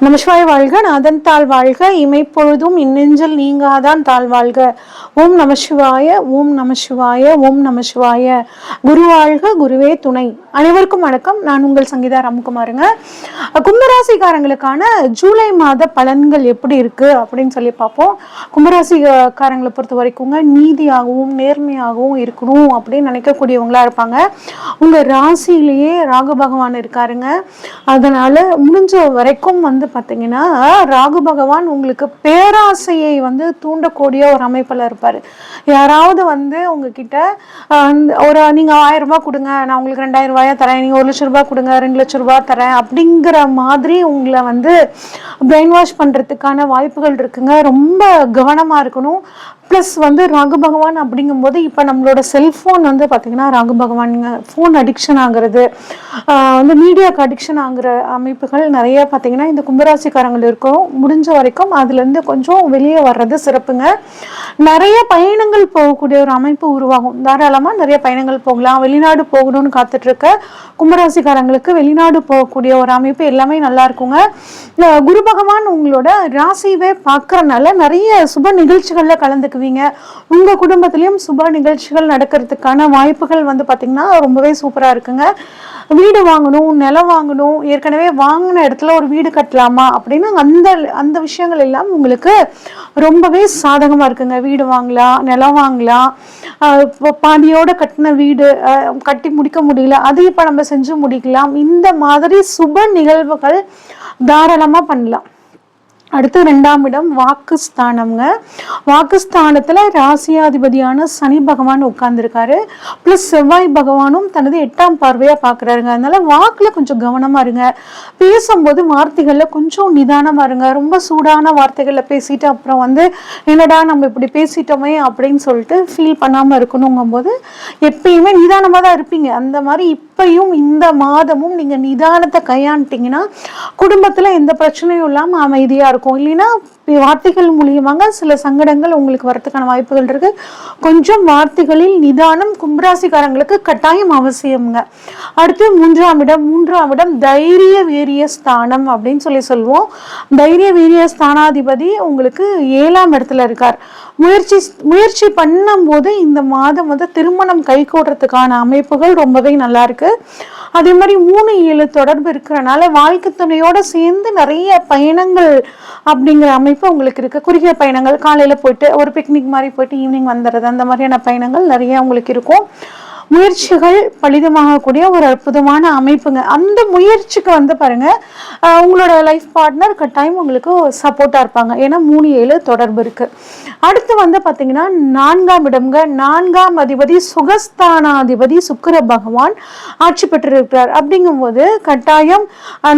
நமசிவாய வாழ்க, நாதன் தாழ் வாழ்க, இமைப்பொழுதும் இன்னெஞ்சில் நீங்காதான் தாழ் வாழ்க. ஓம் நமசிவாய, ஓம் நமசிவாய, ஓம் நமசிவாய. குரு வாழ்க, குருவே துணை. அனைவருக்கும் வணக்கம். நான் உங்கள் சங்கீதா ராம்குமாருங்க. கும்பராசிக்காரங்களுக்கான ஜூலை மாத பலன்கள் எப்படி இருக்கு அப்படின்னு சொல்லி பார்ப்போம். கும்பராசிக்காரங்களை பொறுத்த வரைக்குங்க நீதியாகவும் நேர்மையாகவும் இருக்கணும் அப்படின்னு நினைக்கக்கூடியவங்களா இருப்பாங்க. உங்க ராசியிலேயே ராகு பகவான் இருக்காருங்க. அதனால முடிஞ்ச வரைக்கும் பார்த்தீங்கன்னா ராகு பகவான் உங்களுக்கு பேராசையை தூண்டக்கூடிய ஒரு அமைப்புல இருப்பாரு. யாராவது உங்ககிட்ட ஒரு நீங்க 1000 ரூபாய் கொடுங்க, நான் உங்களுக்கு 2000 ரூபாயா தரேன், நீங்க 1 லட்சம் ரூபாய் கொடுங்க, 2 லட்சம் ரூபாய் தரேன் அப்படிங்கிற மாதிரி உங்களை பிரெயின் வாஷ் பண்றதுக்கான வாய்ப்புகள் இருக்குங்க. ரொம்ப கவனமா இருக்கணும். ப்ளஸ் ராகு பகவான் அப்படிங்கும்போது இப்போ நம்மளோட செல்ஃபோன் பார்த்தீங்கன்னா ராகு பகவான் ஃபோன் அடிக்ஷன் ஆகுறது, மீடியாவுக்கு அடிக்ஷன் ஆகுற அமைப்புகள் நிறைய பார்த்தீங்கன்னா இந்த கும்பராசிக்காரங்கள் இருக்கும். முடிஞ்ச வரைக்கும் அதுலேருந்து கொஞ்சம் வெளியே வர்றது சிறப்புங்க. நிறைய பயணங்கள் போகக்கூடிய ஒரு அமைப்பு உருவாகும். தாராளமாக நிறைய பயணங்கள் போகலாம். வெளிநாடு போகணும்னு காத்துட்டு இருக்க கும்பராசிக்காரங்களுக்கு வெளிநாடு போகக்கூடிய ஒரு அமைப்பு எல்லாமே நல்லா இருக்குங்க. குரு பகவான் உங்களோட ராசியவே பார்க்கறதுனால நிறைய சுப நிகழ்ச்சிகள்ல கலந்துக்குவீங்க. உங்க குடும்பத்திலயும் சுப நிகழ்ச்சிகள் நடக்கிறதுக்கான வாய்ப்புகள் பார்த்தீங்கன்னா ரொம்பவே சூப்பரா இருக்குங்க. வீடு வாங்கணும், நிலம் வாங்கணும், ஏற்கனவே வாங்கின இடத்துல ஒரு வீடு கட்டலாமா அப்படின்னு அந்த விஷயங்கள் எல்லாம் உங்களுக்கு ரொம்பவே சாதகமா இருக்குங்க. வீடு வாங்கலாம், நிலம் வாங்கலாம். பாதியோட கட்டின வீடு கட்டி முடிக்க முடியல, அது இப்ப நம்ம செஞ்சு முடிக்கலாம். இந்த மாதிரி சுப நிகழ்வுகள் தாராளமா பண்ணலாம். அடுத்து 2ஆம் இடம் வாக்குஸ்தானம்ங்க. வாக்குஸ்தானத்துல ராசியாதிபதியான சனி பகவான் உட்கார்ந்துருக்காரு. பிளஸ் செவ்வாய் பகவானும் தனது 8ஆம் பார்வையா பாக்குறாருங்க. அதனால வாக்குல கொஞ்சம் கவனமா இருங்க. பேசும்போது வார்த்தைகள்ல கொஞ்சம் நிதானமா இருங்க. ரொம்ப சூடான வார்த்தைகள்ல பேசிட்டு அப்புறம் என்னடா நம்ம இப்படி பேசிட்டோமே அப்படின்னு சொல்லிட்டு ஃபீல் பண்ணாம இருக்கணுங்கும் போது எப்பயுமே நிதானமா தான் இருப்பீங்க. அந்த மாதிரி இப்பயும் இந்த மாதமும் நீங்க நிதானத்தை கையாண்டிங்கன்னா குடும்பத்துல எந்த பிரச்சனையும் இல்லாம அமைதியா இருக்கும். இல்லைன்னா வார்த்தைகள் மூலியமாக சில சங்கடங்கள் உங்களுக்கு வரதுக்கான வாய்ப்புகள் இருக்கு. கொஞ்சம் வார்த்தைகளில் நிதானம் கும்பராசிக்காரங்களுக்கு கட்டாயம் அவசியம்ங்க. அடுத்து 3ஆம் இடம் தைரிய வீரிய ஸ்தானம் அப்படின்னு சொல்லுவோம். தைரிய வீரிய ஸ்தானாதிபதி உங்களுக்கு 7ஆம் இடத்துல இருக்கார். முயற்சி பண்ணும் போது இந்த மாதம் திருமணம் கைகூடுறதுக்கான அமைப்புகள் ரொம்பவே நல்லா இருக்கு. அதே மாதிரி 3-7 தொடர்பு இருக்கிறனால வாழ்க்கை துணையோட சேர்ந்து நிறைய பயணங்கள் அப்படிங்கிற அமைப்பு உங்களுக்கு இருக்கு. குறுகிய பயணங்கள், காலையில போயிட்டு ஒரு பிக்னிக் மாதிரி போயிட்டு ஈவினிங் வந்துடுறது, அந்த மாதிரியான பயணங்கள் நிறைய உங்களுக்கு இருக்கும். முயற்சிகள் பலிதமாகக்கூடிய ஒரு அற்புதமான அமைப்புங்க. அந்த முயற்சிக்கு பாருங்க உங்களோட லைஃப் பார்ட்னர் கட்டாயம் உங்களுக்கு சப்போர்ட்டா இருப்பாங்க. ஏன்னா 3-7 தொடர்பு இருக்கு. அடுத்து பாத்தீங்கன்னா 4ஆம் இடம்ங்க. 4ஆம் அதிபதி சுகஸ்தானாதிபதி சுக்கிர பகவான் ஆட்சி பெற்றிருக்கிறார். அப்படிங்கும் போது கட்டாயம்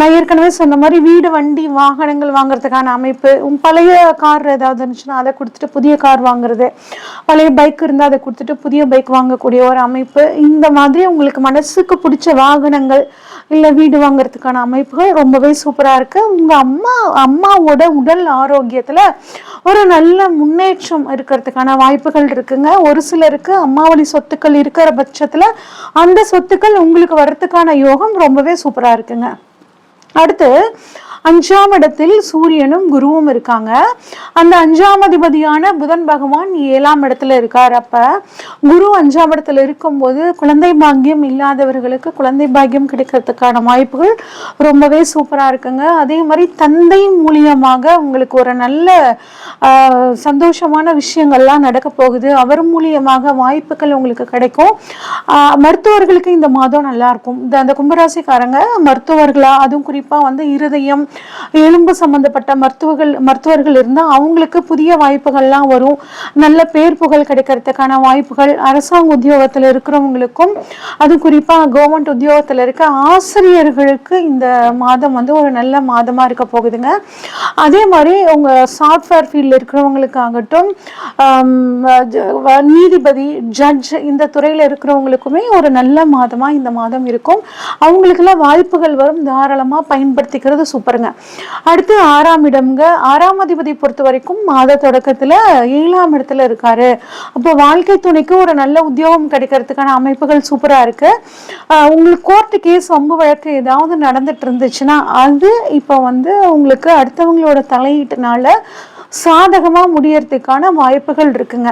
நான் ஏற்கனவே சொன்ன மாதிரி வீடு, வண்டி, வாகனங்கள் வாங்குறதுக்கான அமைப்பு, பழைய கார் ஏதாவது இருந்துச்சுன்னா அதை கொடுத்துட்டு புதிய கார் வாங்குறது, பழைய பைக் இருந்தால் அதை கொடுத்துட்டு புதிய பைக் வாங்கக்கூடிய ஒரு அமைப்பு, இந்த மாதிரி உங்களுக்கு மனசுக்கு பிடிச்ச வாகனங்கள் இல்ல வீடு வாங்குறதுக்கான அமைப்புகள் ரொம்பவே சூப்பரா இருக்கு. உங்க அம்மாவோட உடல் ஆரோக்கியத்துல ஒரு நல்ல முன்னேற்றம் இருக்கிறதுக்கான வாய்ப்புகள் இருக்குங்க. ஒரு சிலருக்கு அம்மாவளி சொத்துக்கள் இருக்கிற பட்சத்துல அந்த சொத்துக்கள் உங்களுக்கு வர்றதுக்கான யோகம் ரொம்பவே சூப்பரா இருக்குங்க. அடுத்து 5ஆம் இடத்தில் சூரியனும் குருவும் இருக்காங்க. அந்த 5ஆம் அதிபதியான புதன் பகவான் 7ஆம் இடத்துல இருக்கார். அப்ப குரு 5ஆம் இடத்துல இருக்கும்போது குழந்தை பாக்கியம் இல்லாதவர்களுக்கு குழந்தை பாக்கியம் கிடைக்கிறதுக்கான வாய்ப்புகள் ரொம்பவே சூப்பரா இருக்குங்க. அதே மாதிரி தந்தை மூலியமாக உங்களுக்கு ஒரு நல்ல சந்தோஷமான விஷயங்கள்லாம் நடக்க போகுது. அவர் மூலியமாக வாய்ப்புகள் உங்களுக்கு கிடைக்கும். மருத்துவர்களுக்கு இந்த மாதம் நல்லா இருக்கும். அந்த கும்பராசிக்காரங்க மருத்துவர்களா, அதுவும் குறிப்பா இருதயம், எலும்பு சம்பந்தப்பட்ட மருத்துவர்கள் இருந்தா அவங்களுக்கு புதிய வாய்ப்புகள்லாம் வரும். நல்ல பேர் புகழ் கிடைக்கிறதுக்கான வாய்ப்புகள். அரசாங்க உத்தியோகத்துல இருக்கிறவங்களுக்கும், அது குறிப்பா கவர்மெண்ட் உத்தியோகத்துல இருக்க ஆசிரியர்களுக்கு இந்த மாதம் ஒரு நல்ல மாதமா இருக்க போகுதுங்க. அதே மாதிரி உங்க சாஃப்ட்வேர் ஃபீல்ட்ல இருக்கிறவங்களுக்காகட்டும், நீதிபதி, ஜட்ஜ், இந்த துறையில இருக்கிறவங்களுக்குமே ஒரு நல்ல மாதமா இந்த மாதம் இருக்கும். அவங்களுக்கெல்லாம் வாய்ப்புகள் வரும். தாராளமா பயன்படுத்திக்கிறது சூப்பருங்க. இருக்குங்க. அடுத்து 6ஆம் இடம்ங்க. 6ஆம் அதிபதி பொறுத்த வரைக்கும் மாத தொடக்கத்துல 7ஆம் இடத்துல இருக்காரு. அப்போ வாழ்க்கை துணைக்கு ஒரு நல்ல உத்தியோகம் கிடைக்கிறதுக்கான அமைப்புகள் சூப்பரா இருக்கு. உங்களுக்கு கோர்ட்டு கேஸ் வம்பு வழக்கு ஏதாவது நடந்துட்டு இருந்துச்சுன்னா அது இப்போ வந்து உங்களுக்கு அடுத்தவங்களோட தலையீட்டுனால சாதகமா முடியறதுக்கான வாய்ப்புகள் இருக்குங்க.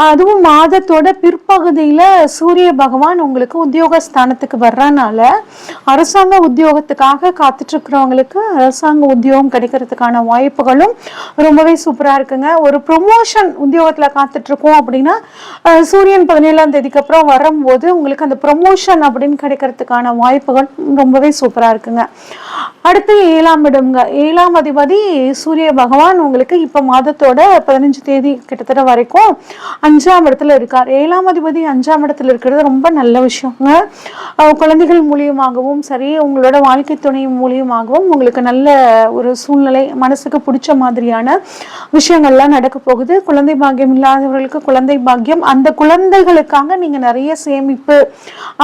அதுவும் மாதத்தோட பிற்பகுதியில சூரிய பகவான் உங்களுக்கு உத்தியோகஸ்தானத்துக்கு வர்றதுனால அரசாங்க உத்தியோகத்துக்காக காத்துட்டு இருக்கிறவங்களுக்கு அரசாங்க உத்தியோகம் கிடைக்கிறதுக்கான வாய்ப்புகளும் ரொம்பவே சூப்பரா இருக்குங்க. ஒரு ப்ரொமோஷன் உத்தியோகத்துல காத்துட்டு இருக்கோம் அப்படின்னா சூரியன் 17ஆம் தேதிக்கு அப்புறம் வரும்போது உங்களுக்கு அந்த ப்ரொமோஷன் அப்படின்னு கிடைக்கிறதுக்கான வாய்ப்புகள் ரொம்பவே சூப்பரா இருக்குங்க. அடுத்து 7ஆம் இடம்ங்க. 7ஆம் அதிபதி சூரிய பகவான் உங்களுக்கு இப்ப மாதத்தோட 15 தேதி கிட்டத்தட்ட வரைக்கும் 5ஆம் இடத்துல இருக்கார். 7ஆம் அதிபதி 5ஆம் இடத்துல இருக்கிறது ரொம்ப நல்ல விஷயங்க. குழந்தைகள் மூலியமாகவும் சரி, உங்களோட வாழ்க்கை துணை மூலியமாகவும் உங்களுக்கு நல்ல ஒரு சூழ்நிலை, மனசுக்கு பிடிச்ச மாதிரியான விஷயங்கள்லாம் நடக்க போகுது. குழந்தை பாக்கியம் இல்லாதவர்களுக்கு குழந்தை பாக்கியம், அந்த குழந்தைகளுக்காக நீங்க நிறைய சேமிப்பு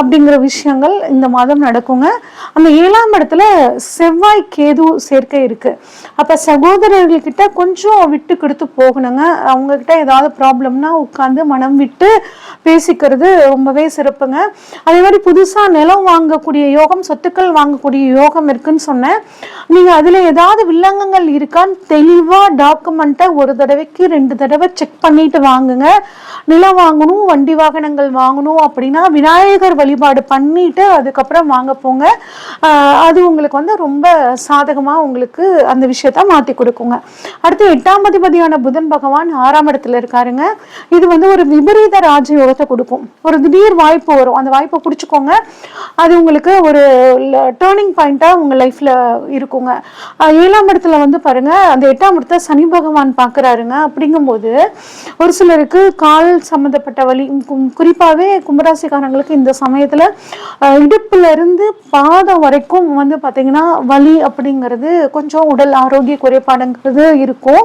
அப்படிங்கிற விஷயங்கள் இந்த மாதம் நடக்குங்க. அந்த 7ஆம் இடத்துல செவ்வாய் கேது சேர்க்கை இருக்கு. அப்ப சகோதரர்கள்கிட்ட கொஞ்சம் விட்டு கொடுத்து போகணுங்க. அவங்க கிட்ட ஏதாவது ப்ராப்ளம்னா உட்காந்து மனம் விட்டு பேசிக்கிறது ரொம்பவே சிறப்புங்க. அதே மாதிரி புதுசா நிலம் வாங்கக்கூடிய யோகம், சொத்துக்கள் வாங்கக்கூடிய யோகம் இருக்குன்னு சொன்னேன். நீங்க அதுல ஏதாவது வில்லங்கங்கள் இருக்கான்னு தெளிவா டாக்குமெண்ட்டை ஒரு தடவைக்கு 2 தடவை செக் பண்ணிட்டு வாங்குங்க. நிலம் வாங்கணும், வண்டி வாகனங்கள் வாங்கணும் அப்படின்னா விநாயகர் வழிபாடு பண்ணிட்டு அதுக்கப்புறம் வாங்க போங்க. அது உங்களுக்கு வந்து ரொம்ப சாதகமா உங்களுக்கு அந்த விஷயத்த மாத்தி கொடுக்குங்க. அடுத்து 8ஆம் அதிபதியான புதன் பகவான் 6ஆம் இடத்துல இருக்காருங்க. இது வந்து ஒரு விபரீத ராஜயோகத்தை கொடுக்கும். ஒரு திடீர் வாய்ப்பு வரும், அந்த வாய்ப்பை பிடிச்சுக்கோங்க. அது உங்களுக்கு ஒரு டேர்னிங் பாயிண்டா உங்க லைஃப்ல இருக்குங்க. 7ஆம் இடத்துல வந்து பாருங்க, அந்த 8ஆம் இடத்துல சனி பகவான் பாக்குறாருங்க. அப்படிங்கும்போது ஒரு சிலருக்கு கால் சம்பந்தப்பட்ட வலி, குறிப்பாவே கும்பராசிக்காரங்களுக்கு இந்த சமயத்துல இடுப்புல இருந்து பாதம் வரைக்கும் வந்து பாத்தீங்கன்னா வலி அப்படிங்கிறது கொஞ்சம் உடல் ஆரோக்கிய குறைபாடுங்கிறது இருக்கும்.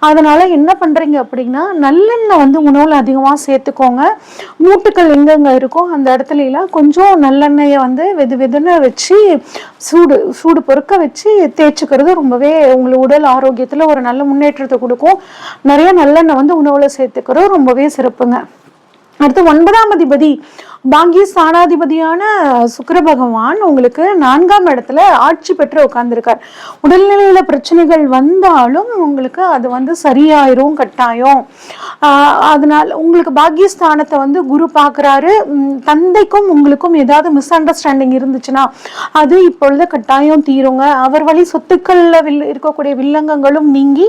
அதனால என்ன பண்றீங்க அப்படின்னா நல்லெண்ணெய் வந்து உணவுல அதிகமா சேர்த்துக்கோங்க. மூட்டுக்கள் எங்கெங்க இருக்கோ அந்த இடத்துல எல்லாம் கொஞ்சம் நல்லெண்ணெயை வந்து வெதுன்னு வச்சு சூடு பொறுக்க வச்சு தேய்ச்சிக்கிறது ரொம்பவே உங்களுக்கு உடல் ஆரோக்கியத்துல ஒரு நல்ல முன்னேற்றத்தை கொடுக்கும். நிறைய நல்லெண்ணெய் வந்து உணவுல சேர்த்துக்கிறது ரொம்பவே சிறப்புங்க. அடுத்து 9ஆம் அதிபதி பாக்கிய ஸ்தானாதிபதியான சுக்கிர பகவான் உங்களுக்கு 4ஆம் இடத்துல ஆட்சி பெற்று உட்கார்ந்துருக்கார். உடல்நிலையில பிரச்சனைகள் வந்தாலும் உங்களுக்கு அது வந்து சரியாயிரும் கட்டாயம். அதனால உங்களுக்கு பாக்கியஸ்தானத்தை வந்து குரு பார்க்குறாரு. தந்தைக்கும் உங்களுக்கும் ஏதாவது மிஸ் அண்டர்ஸ்டாண்டிங் இருந்துச்சுன்னா அது இப்பொழுது கட்டாயம் தீருங்க. அவர் வழி சொத்துக்கள்ல இருக்கக்கூடிய வில்லங்கங்களும் நீங்கி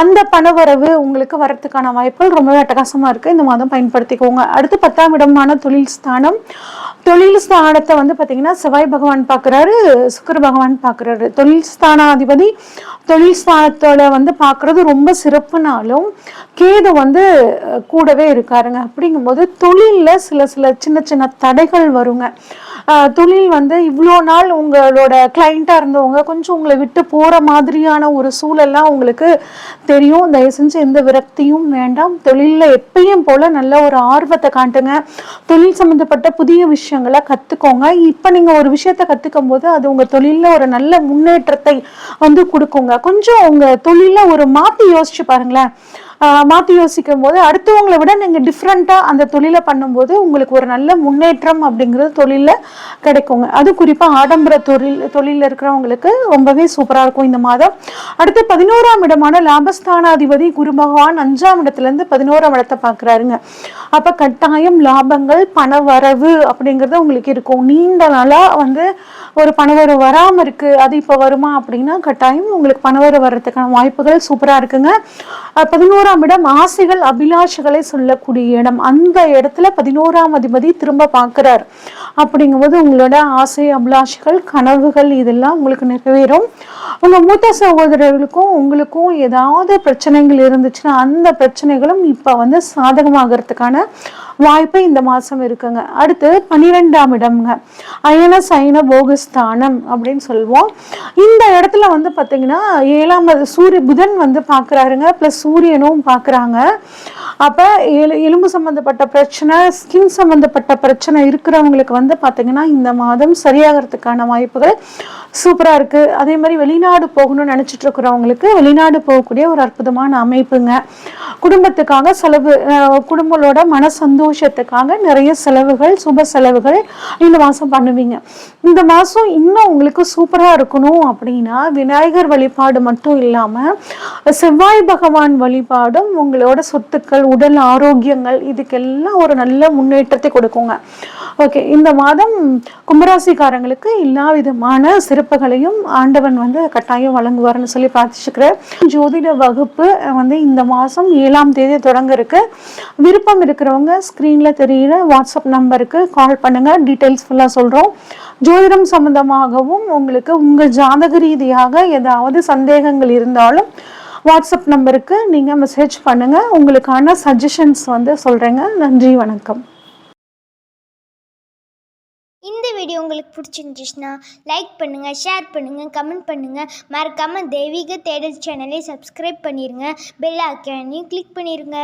அந்த பணவரவு உங்களுக்கு வரத்துக்கான வாய்ப்புகள் ரொம்பவே அட்டகாசமா இருக்கு. இந்த மாதம் பயன்படுத்திக்கோங்க. அடுத்து 10ஆம் இடமான தொழில் ஸ்தானம். தொழில் ஸ்தானத்தை வந்து பாத்தீங்கன்னா செவ்வாய் பகவான் பாக்குறாரு, சுக்கிர பகவான் பாக்குறாரு. தொழில் ஸ்தானாதிபதி தொழில் ஸ்தானத்தோட வந்து பாக்குறது ரொம்ப சிறப்புனாலும் கேது வந்து கூடவே இருக்காருங்க. அப்படிங்கும்போது தொழில்ல சில சின்ன தடைகள் வருங்க. தொழில் வந்து இவ்வளோ நாள் உங்களோட கிளைண்டா இருந்தவங்க கொஞ்சம் உங்களை விட்டு போற மாதிரியான ஒரு சூழல்லாம் உங்களுக்கு தெரியும். தயவு செஞ்சு எந்த விரக்தியும் வேண்டாம். தொழில்ல எப்பயும் போல நல்ல ஒரு ஆர்வத்தை காட்டுங்க. தொழில் சம்பந்தப்பட்ட புதிய விஷயங்களை கத்துக்கோங்க. இப்ப நீங்க ஒரு விஷயத்த கத்துக்கும் போது அது உங்க தொழில்ல ஒரு நல்ல முன்னேற்றத்தை வந்து கொடுக்குங்க. கொஞ்சம் உங்க தொழில்ல ஒரு மாத்தி யோசிச்சு பாருங்களேன். மாத்தி யோசிக்கும் போது அடுத்தவங்களை விட நீங்க டிஃப்ரெண்டா அந்த தொழிலை பண்ணும்போது உங்களுக்கு ஒரு நல்ல முன்னேற்றம் அப்படிங்கிறது தொழில கிடைக்குங்க. அது குறிப்பா ஆடம்பர தொழில இருக்கிறவங்களுக்கு ரொம்பவே சூப்பரா இருக்கும் இந்த மாதம். அடுத்து 11ஆம் இடமான லாபஸ்தானாதிபதி குரு பகவான் 5ஆம் இடத்துல இருந்து 11ஆம் இடத்தை பாக்குறாருங்க. அப்ப கட்டாயம் லாபங்கள் பண வரவு அப்படிங்கிறது உங்களுக்கு இருக்கும். நீண்ட நாளா வந்து ஒரு பணவரவு வராம இருக்கு, அது இப்ப வருமா அப்படின்னா கட்டாயம் உங்களுக்கு பணவரவு வர்றதுக்கான வாய்ப்புகள் சூப்பரா இருக்குங்க. 11ஆம் இடம் ஆசைகள் அபிலாஷைகளை சொல்லக்கூடிய இடம். அந்த இடத்துல 11ஆம் அதிபதி திரும்ப பார்க்கிறார். அப்படிங்கும்போது உங்களோட ஆசை அபிலாஷைகள் கனவுகள் இதெல்லாம் உங்களுக்கு நிறைவேறும். உங்க மூத்த சகோதரர்களுக்கும் உங்களுக்கும் ஏதாவது பிரச்சனைகள் இருந்துச்சுன்னா அந்த பிரச்சனைகளும் இப்ப வந்து சாதகமாகறதுக்கான வாய்ப்பு இந்த மாசம் இருக்குங்க. அடுத்து 12ஆம் இடம்ங்க, அயன சைன போகஸ்தானம் அப்படின்னு சொல்லுவோம். இந்த இடத்துல வந்து பாத்தீங்கன்னா 7ஆம் புதன் வந்து பாக்குறாருங்க, பிளஸ் சூரியனும் பாக்குறாங்க. அப்ப எலும்பு சம்பந்தப்பட்ட பிரச்சனை, ஸ்கின் சம்பந்தப்பட்ட பிரச்சனை இருக்கிறவங்களுக்கு வந்து பாத்தீங்கன்னா இந்த மாதம் சரியாகிறதுக்கான வாய்ப்புகள் சூப்பராக இருக்குது. அதே மாதிரி வெளிநாடு போகணும்னு நினச்சிட்டு இருக்கிறவங்களுக்கு வெளிநாடு போகக்கூடிய ஒரு அற்புதமான அமைப்புங்க. குடும்பத்துக்காக செலவு, குடும்பங்களோட மன சந்தோஷத்துக்காக நிறைய செலவுகள், சுப செலவுகள் இந்த மாதம் பண்ணுவீங்க. இந்த மாதம் இன்னும் உங்களுக்கு சூப்பராக இருக்கணும் அப்படின்னா விநாயகர் வழிபாடு மட்டும் இல்லாமல் செவ்வாய் பகவான் வழிபாடும் உங்களோட சொத்துக்கள், உடல் ஆரோக்கியங்கள் இதுக்கெல்லாம் ஒரு நல்ல முன்னேற்றத்தை கொடுக்குங்க. ஓகே, இந்த மாதம் கும்பராசிக்காரங்களுக்கு எல்லா விதமான சிறப்புகளையும் ஆண்டவன் கட்டாயம் வழங்குவார்னு சொல்லி பிரார்த்திச்சுக்கிறேன். ஜோதிட வகுப்பு இந்த மாதம் 7ஆம் தேதி தொடங்க இருக்கு. விருப்பம் இருக்கிறவங்க ஸ்க்ரீனில் தெரிகிற வாட்ஸ்அப் நம்பருக்கு கால் பண்ணுங்கள், டீட்டெயில்ஸ் ஃபுல்லாக சொல்கிறோம். ஜோதிடம் சம்பந்தமாகவும் உங்களுக்கு உங்கள் ஜாதக ரீதியாக ஏதாவது சந்தேகங்கள் இருந்தாலும் வாட்ஸ்அப் நம்பருக்கு நீங்கள் மெசேஜ் பண்ணுங்கள். உங்களுக்கான சஜஷன்ஸ் சொல்கிறேங்க. நன்றி, வணக்கம். இந்த வீடியோ உங்களுக்கு பிடிச்சிருந்துச்சுன்னா லைக் பண்ணுங்கள், ஷேர் பண்ணுங்கள், கமெண்ட் பண்ணுங்கள். மறக்காமல் தெய்வீக தேடல் சேனலை சப்ஸ்கிரைப் பண்ணிடுங்க. பெல் ஐக்கானையும் கிளிக் பண்ணிடுங்க.